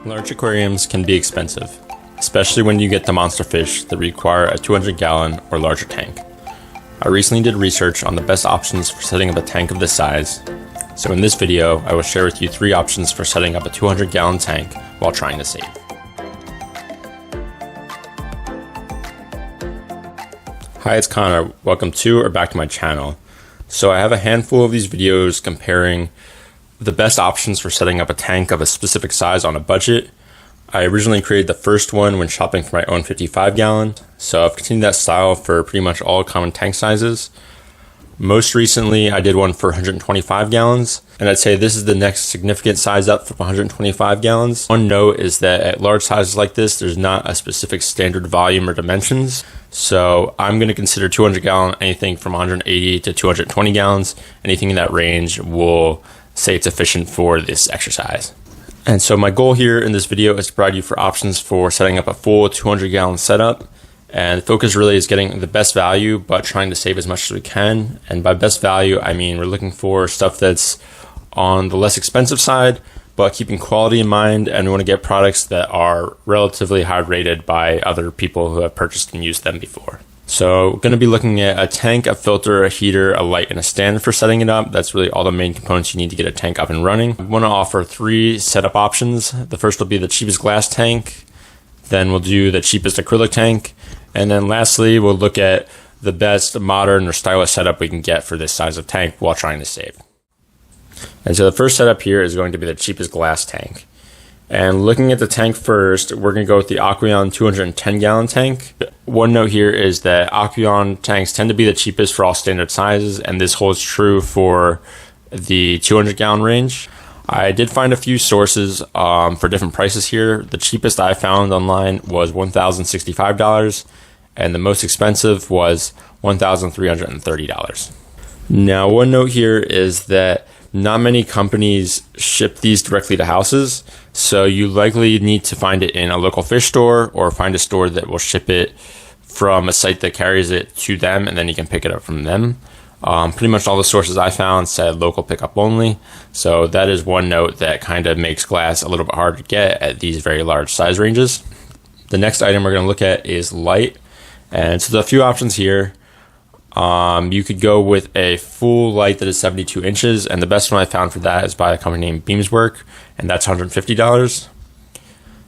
Large aquariums can be expensive, especially when you get the monster fish that require a 200-gallon or larger tank. I recently did research on the best options for setting up a tank of this size, so in this video I will share with you 3 options for setting up a 200-gallon tank while trying to save. Hi, it's Connor. Welcome to or back to my channel. So I have a handful of these videos comparing the best options for setting up a tank of a specific size on a budget. I originally created the first one when shopping for my own 55-gallon, so I've continued that style for pretty much all common tank sizes. Most recently, I did one for 125 gallons, and I'd say this is the next significant size up from 125 gallons. One note is that at large sizes like this, there's not a specific standard volume or dimensions, so I'm going to consider 200-gallon anything from 180 to 220 gallons. Anything in that range will say it's efficient for this exercise. And so my goal here in this video is to provide you for options for setting up a full 200-gallon setup. And the focus really is getting the best value, but trying to save as much as we can. And by best value, I mean we're looking for stuff that's on the less expensive side, but keeping quality in mind, and we want to get products that are relatively high rated by other people who have purchased and used them before. So we're going to be looking at a tank, a filter, a heater, a light, and a stand for setting it up. That's really all the main components you need to get a tank up and running. I want to offer 3 setup options. The first will be the cheapest glass tank, then we'll do the cheapest acrylic tank, and then lastly we'll look at the best modern or stylish setup we can get for this size of tank while trying to save. And so the first setup here is going to be the cheapest glass tank. And looking at the tank first, we're going to go with the Aquarium 210-gallon tank. One note here is that Aquarium tanks tend to be the cheapest for all standard sizes, and this holds true for the 200-gallon range. I did find a few sources for different prices here. The cheapest I found online was $1,065, and the most expensive was $1,330. Now, one note here is that not many companies ship these directly to houses, so you likely need to find it in a local fish store or find a store that will ship it from a site that carries it to them, and then you can pick it up from them. Pretty much all the sources I found said local pickup only, so that is one note that kind of makes glass a little bit hard to get at these very large size ranges. The next item we're going to look at is light, and so there's a few options here. You could go with a full light that is 72 inches, and the best one I found for that is by a company named Beamswork, and that's $150.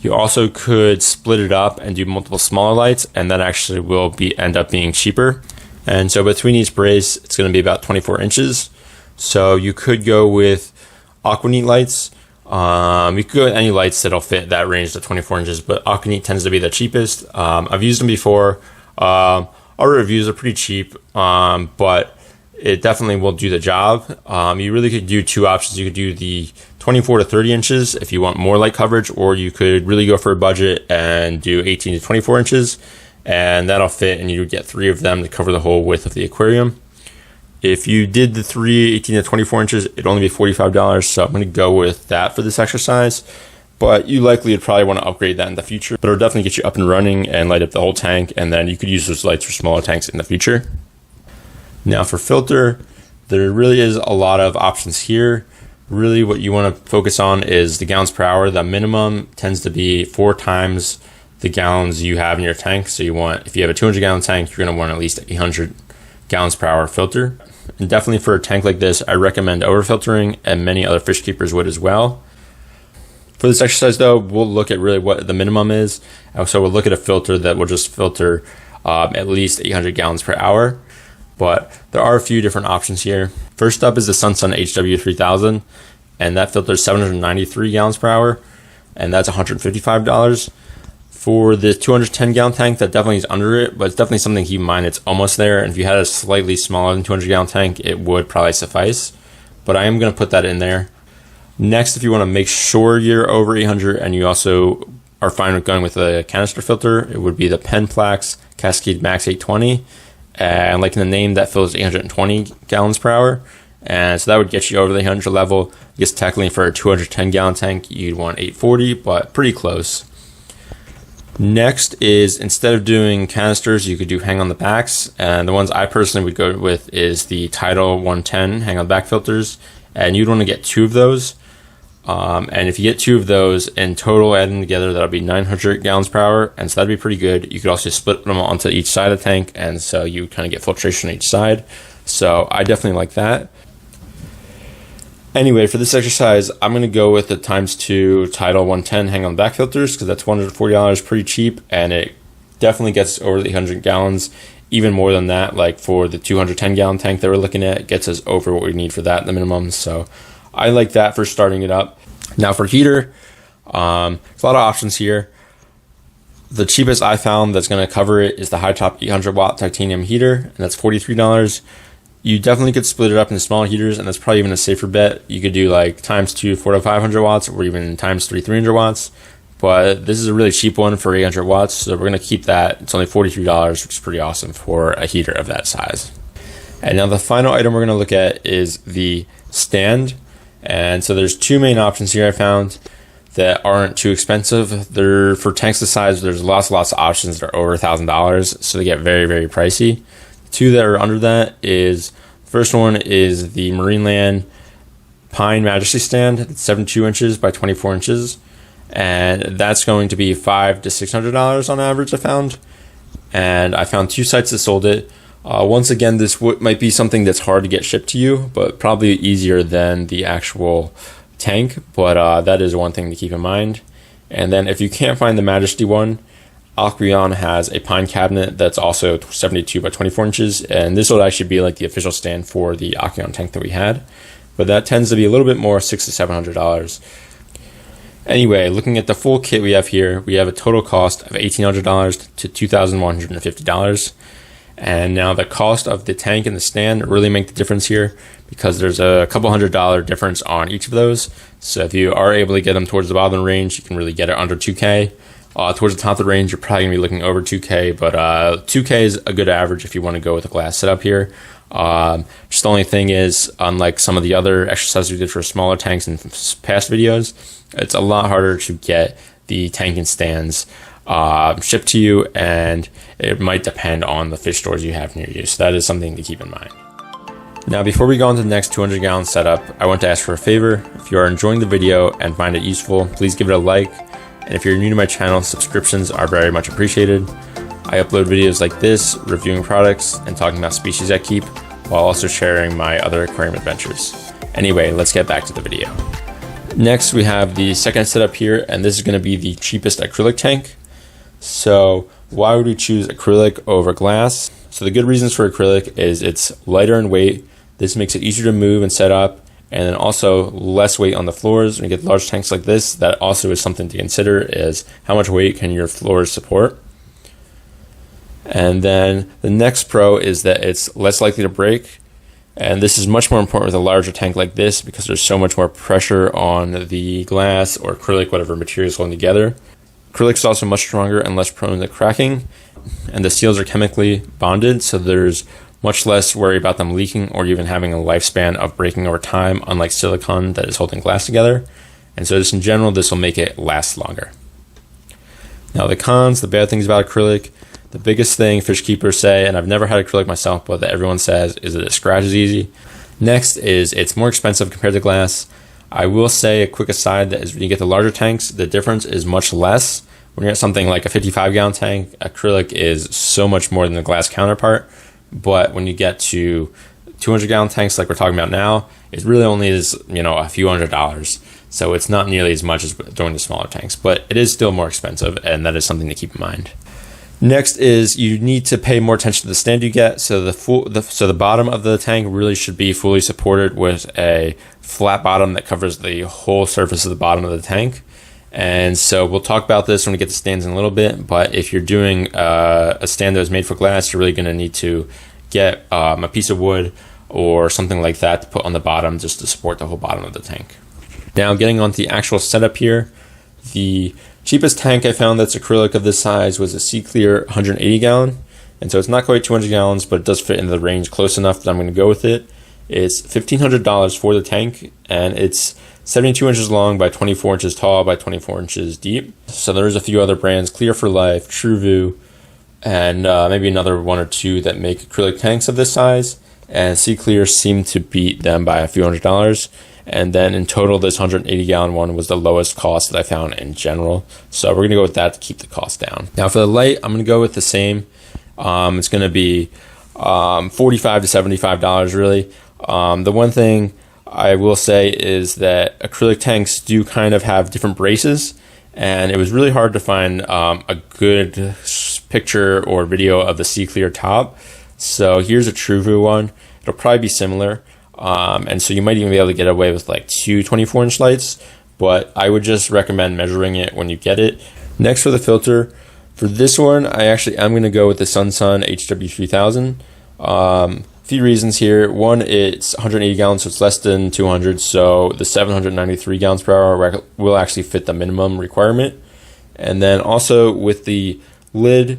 You also could split it up and do multiple smaller lights, and that actually will end up being cheaper. And so between each brace, it's going to be about 24 inches. So you could go with Aquaneat lights. You could go with any lights that'll fit that range to 24 inches, but Aquaneat tends to be the cheapest. I've used them before. Our reviews are pretty cheap, but it definitely will do the job. You really could do 2 options. You could do the 24 to 30 inches if you want more light coverage, or you could really go for a budget and do 18 to 24 inches, and that'll fit, and you would get 3 of them to cover the whole width of the aquarium. If you did the 3 18 to 24 inches, it'd only be $45, so I'm going to go with that for this exercise. But you likely would probably want to upgrade that in the future. But it'll definitely get you up and running and light up the whole tank, and then you could use those lights for smaller tanks in the future. Now for filter, there really is a lot of options here. Really what you want to focus on is the gallons per hour. The minimum tends to be 4 times the gallons you have in your tank. So if you have a 200-gallon tank, you're going to want at least 800 gallons per hour filter. And definitely for a tank like this, I recommend overfiltering, and many other fish keepers would as well. For this exercise though, we'll look at really what the minimum is. So we'll look at a filter that will just filter at least 800 gallons per hour. But there are a few different options here. First up is the Sunsun HW3000, and that filters 793 gallons per hour, and that's $155. For the 210-gallon tank, that definitely is under it, but it's definitely something to keep in mind. It's almost there, and if you had a slightly smaller than 200-gallon tank, it would probably suffice. But I am going to put that in there. Next, if you want to make sure you're over 800 and you also are fine with going with a canister filter, it would be the Penplax Cascade Max 820. And like in the name, that fills 820 gallons per hour. And so that would get you over the 800 level. I guess technically for a 210-gallon tank, you'd want 840, but pretty close. Next is, instead of doing canisters, you could do hang on the backs. And the ones I personally would go with is the Tidal 110 hang on the back filters. And you'd want to get 2 of those. And if you get 2 of those in total, adding together, that'll be 900 gallons per hour. And so that'd be pretty good. You could also split them onto each side of the tank. And so you kind of get filtration on each side. So I definitely like that. Anyway, for this exercise, I'm going to go with the ×2 Tidal 110 hang on back filters because that's $140, pretty cheap. And it definitely gets over the 800 gallons, even more than that. Like for the 210 gallon tank that we're looking at, it gets us over what we need for that, the minimum. So I like that for starting it up. Now for heater, there's a lot of options here. The cheapest I found that's going to cover it is the high top 800 watt titanium heater, and that's $43. You definitely could split it up into smaller heaters, and that's probably even a safer bet. You could do like ×2 400 to 500 watts, or even ×3 300 watts. But this is a really cheap one for 800 watts, so we're going to keep that. It's only $43, which is pretty awesome for a heater of that size. And now the final item we're going to look at is the stand. And so there's 2 main options here I found that aren't too expensive. They're for tanks this size. There's lots of options that are over $1,000, so they get very, very pricey. 2 that are under that is, first one is the Marineland Pine Majesty stand. It's 72 inches by 24 inches, and that's going to be $500 to $600 on average, I found. And I found 2 sites that sold it. Once again, this might be something that's hard to get shipped to you, but probably easier than the actual tank. But that is one thing to keep in mind. And then if you can't find the Majesty one, Acrylic has a pine cabinet that's also 72 by 24 inches, and this will actually be like the official stand for the Acrylic tank that we had. But that tends to be a little bit more, $600 to $700. Anyway, looking at the full kit we have here, we have a total cost of $1,800 to $2,150. And now the cost of the tank and the stand really make the difference here because there's a couple $100 difference on each of those. So if you are able to get them towards the bottom of the range, you can really get it under 2K. Towards the top of the range, you're probably going to be looking over 2K, but 2K is a good average if you want to go with a glass setup here. Just the only thing is, unlike some of the other exercises we did for smaller tanks in past videos, it's a lot harder to get the tank and stands shipped to you, and it might depend on the fish stores you have near you. So that is something to keep in mind. Now, before we go on to the next 200 gallon setup, I want to ask for a favor. If you are enjoying the video and find it useful, please give it a like. And if you're new to my channel, subscriptions are very much appreciated. I upload videos like this, reviewing products and talking about species I keep, while also sharing my other aquarium adventures. Anyway, let's get back to the video. Next, we have the second setup here, and this is going to be the cheapest acrylic tank. So why would we choose acrylic over glass? So the good reasons for acrylic is it's lighter in weight. This makes it easier to move and set up, and then also less weight on the floors. When you get large tanks like this, that also is something to consider, is how much weight can your floors support. And then the next pro is that it's less likely to break. And this is much more important with a larger tank like this because there's so much more pressure on the glass or acrylic, whatever material is holding together. Acrylic is also much stronger and less prone to cracking, and the seals are chemically bonded, so there's much less worry about them leaking or even having a lifespan of breaking over time, unlike silicone that is holding glass together. And so just in general, this will make it last longer. Now the cons, the bad things about acrylic, the biggest thing fish keepers say, and I've never had acrylic myself, but that everyone says, is that it scratches easy. Next is it's more expensive compared to glass. I will say a quick aside that is when you get the larger tanks, the difference is much less. When you're at something like a 55 gallon tank, acrylic is so much more than the glass counterpart. But when you get to 200 gallon tanks like we're talking about now, it really only is, a few $100s. So it's not nearly as much as doing the smaller tanks, but it is still more expensive, and that is something to keep in mind. Next is you need to pay more attention to the stand you get. So the bottom of the tank really should be fully supported with a flat bottom that covers the whole surface of the bottom of the tank. And so we'll talk about this when we get the stands in a little bit, but if you're doing a stand that was made for glass, you're really going to need to get a piece of wood or something like that to put on the bottom just to support the whole bottom of the tank. Now getting on to the actual setup here, the cheapest tank I found that's acrylic of this size was a Sea Clear 180 gallon, and so it's not quite 200 gallons, but it does fit into the range close enough that I'm going to go with it. It's $1,500 for the tank, and it's 72 inches long by 24 inches tall by 24 inches deep. So there's a few other brands, Clear for Life, TrueView, and maybe another one or two that make acrylic tanks of this size. And Sea Clear seemed to beat them by a few $100. And then in total, this 180 gallon one was the lowest cost that I found in general. So we're gonna go with that to keep the cost down. Now for the light, I'm gonna go with the same. It's gonna be $45 to $75 really. The one thing I will say is that acrylic tanks do kind of have different braces, and it was really hard to find a good picture or video of the sea clear top. So here's a TrueView one. It'll probably be similar. And so you might even be able to get away with like two 24-inch lights, but I would just recommend measuring it when you get it. Next, for the filter, for this one, I actually am going to go with the Sunsun HW3000. Few reasons here. One, it's 180 gallons, so it's less than 200, so the 793 gallons per hour will actually fit the minimum requirement. And then also with the lid,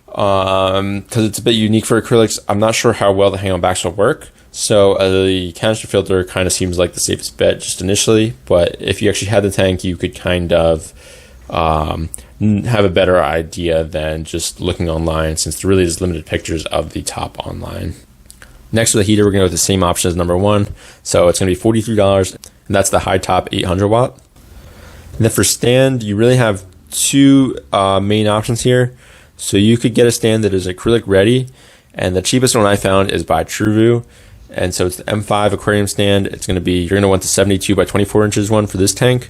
because it's a bit unique for acrylics, I'm not sure how well the hang-on backs will work. So the canister filter kind of seems like the safest bet just initially, but if you actually had the tank, you could kind of have a better idea than just looking online, since there really is limited pictures of the top online. Next, for the heater, we're going to go with the same option as number one. So it's going to be $43, and that's the high top 800 watt. And then for stand, you really have two main options here. So you could get a stand that is acrylic ready, and the cheapest one I found is by TrueView. And so it's the M5 aquarium stand. It's going to be, you're going to want the 72 by 24 inches one for this tank,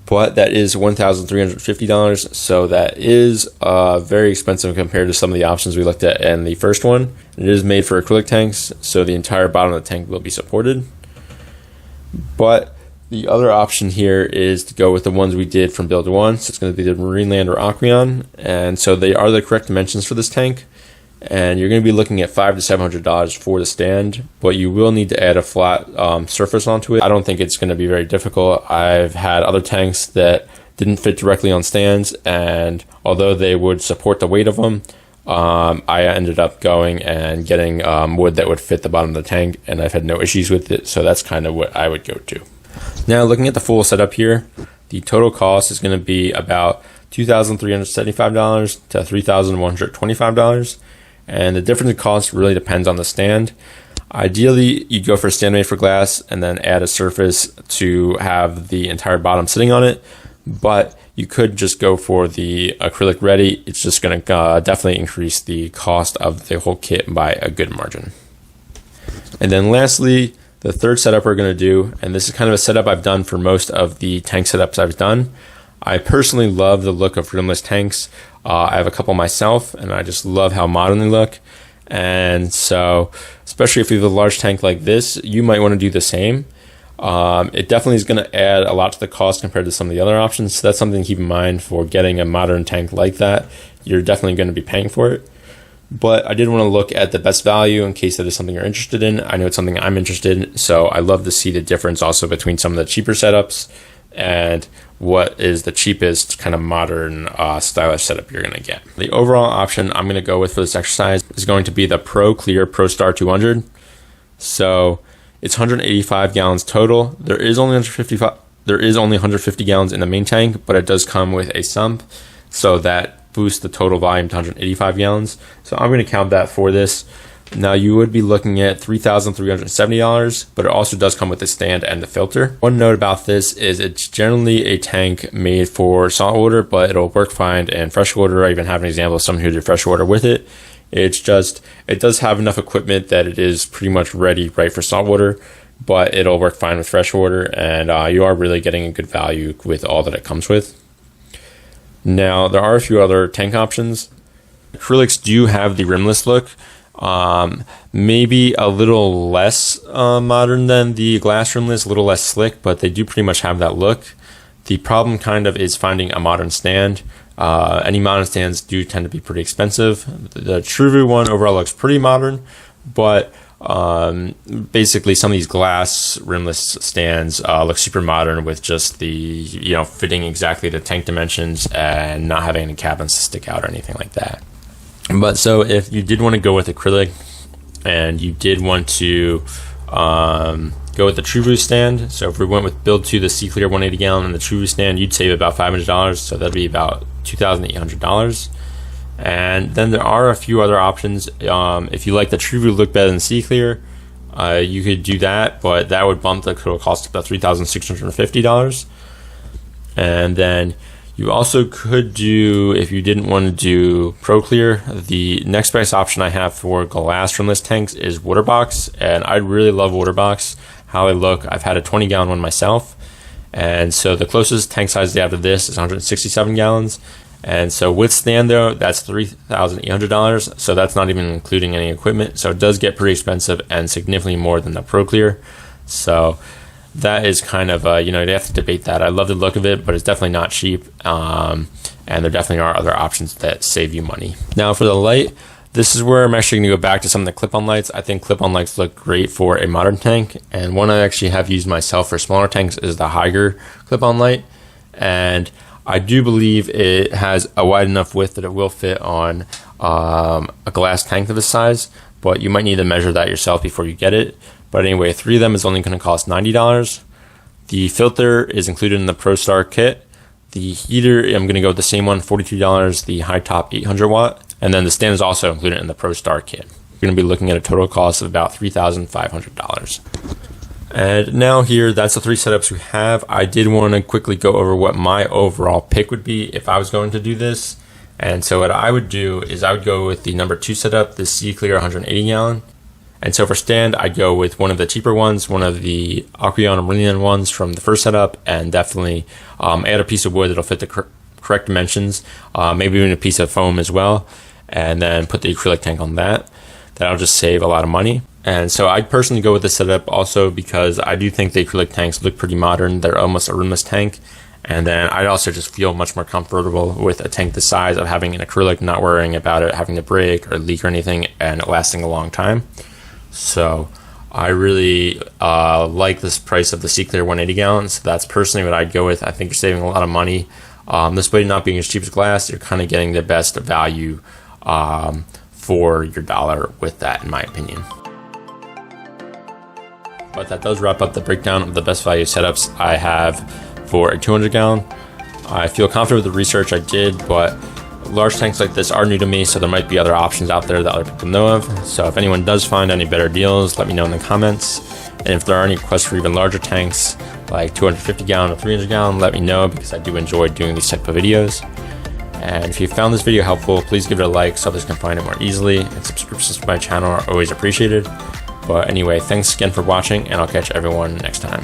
but that is $1,350. So that is very expensive compared to some of the options we looked at in the first one. It is made for acrylic tanks, so the entire bottom of the tank will be supported. But the other option here is to go with the ones we did from build one. So it's going to be the Marineland or Aquarium, and so they are the correct dimensions for this tank. And you're going to be looking at $500 to $700 for the stand, but you will need to add a flat surface onto it. I don't think it's going to be very difficult. I've had other tanks that didn't fit directly on stands, and although they would support the weight of them, I ended up going and getting wood that would fit the bottom of the tank, and I've had no issues with it, so that's kind of what I would go to. Now, looking at the full setup here, the total cost is going to be about $2,375 to $3,125. And the difference in cost really depends on the stand. Ideally, you'd go for a stand made for glass and then add a surface to have the entire bottom sitting on it. But you could just go for the acrylic ready. It's just going to definitely increase the cost of the whole kit by a good margin. And then lastly, the third setup we're going to do, and this is kind of a setup I've done for most of the tank setups I've done. I personally love the look of rimless tanks. I have a couple myself, and I just love how modern they look. And so, especially if you have a large tank like this, you might want to do the same. It definitely is going to add a lot to the cost compared to some of the other options. So that's something to keep in mind for getting a modern tank like that. You're definitely going to be paying for it. But I did want to look at the best value in case that is something you're interested in. I know it's something I'm interested in, so I love to see the difference also between some of the cheaper setups and what is the cheapest kind of modern stylish setup you're going to get. The overall option I'm going to go with for this exercise is going to be the Pro Clear Pro Star 200. So it's 185 gallons total. There is only 150 gallons in the main tank, but it does come with a sump, so that boosts the total volume to 185 gallons. So I'm going to count that for this. Now you would be looking at $3,370, but it also does come with the stand and the filter. One note about this is it's generally a tank made for saltwater, but it'll work fine in freshwater. I even have an example of someone who did freshwater with it. It's just, it does have enough equipment that it is pretty much ready right for saltwater, but it'll work fine with freshwater, and you are really getting a good value with all that it comes with. Now, there are a few other tank options. Acrylics do have the rimless look. Maybe a little less modern than the glass rimless, a little less slick, but they do pretty much have that look. The problem kind of is finding a modern stand. Any modern stands do tend to be pretty expensive. The TrueView one overall looks pretty modern, but basically some of these glass rimless stands look super modern with just the, fitting exactly the tank dimensions and not having any cabins to stick out or anything like that. But so if you did want to go with acrylic and you did want to go with the TrueView stand, so if we went with build 2, the Sea Clear 180 gallon and the TrueView stand, you'd save about $500, so that'd be about $2,800. And then there are a few other options. If you like the TrueView look better than Sea Clear, You could do that, but that would bump the total cost to about $3,650. And then you also could do, if you didn't want to do ProClear, the next best option I have for glass rimless tanks is Waterbox, and I really love Waterbox. How they look, I've had a 20-gallon one myself, and so the closest tank size they have to this is 167 gallons. And so with stand though, that's $3,800, so that's not even including any equipment, so it does get pretty expensive and significantly more than the ProClear. So that is kind of, you have to debate that. I love the look of it, but it's definitely not cheap, and there definitely are other options that save you money. Now for the light, this is where I'm actually going to go back to some of the clip-on lights. I think clip-on lights look great for a modern tank, and one I actually have used myself for smaller tanks is the Higer clip-on light, and I do believe it has a wide enough width that it will fit on a glass tank of this size, but you might need to measure that yourself before you get it. But anyway, 3 of them is only going to cost $90. The filter is included in the ProStar kit. The heater, I'm going to go with the same one, $42, the high top 800 watt. And then the stand is also included in the ProStar kit. You're going to be looking at a total cost of about $3,500. And now here, that's the 3 setups we have. I did want to quickly go over what my overall pick would be if I was going to do this. And so what I would do is I would go with the number 2 setup, the C-Clear 180 gallon. And so for stand, I'd go with one of the cheaper ones, one of the Aquarium or Brilliant ones from the first setup, and definitely add a piece of wood that'll fit the correct dimensions, maybe even a piece of foam as well, and then put the acrylic tank on that. That'll just save a lot of money. And so I'd personally go with this setup also because I do think the acrylic tanks look pretty modern. They're almost a rimless tank. And then I'd also just feel much more comfortable with a tank the size of having an acrylic, not worrying about it having to break or leak or anything, and it lasting a long time. So I really like this price of the C-Clear 180 gallons. That's personally what I'd go with. I think you're saving a lot of money. This way, not being as cheap as glass, you're kind of getting the best value for your dollar with that, in my opinion. But that does wrap up the breakdown of the best value setups I have for a 200 gallon. I feel confident with the research I did, but large tanks like this are new to me, so there might be other options out there that other people know of. So if anyone does find any better deals, let me know in the comments. And if there are any requests for even larger tanks, like 250 gallon or 300 gallon, let me know, because I do enjoy doing these type of videos. And if you found this video helpful, please give it a like so others can find it more easily, and subscriptions to my channel are always appreciated. But anyway, thanks again for watching, and I'll catch everyone next time.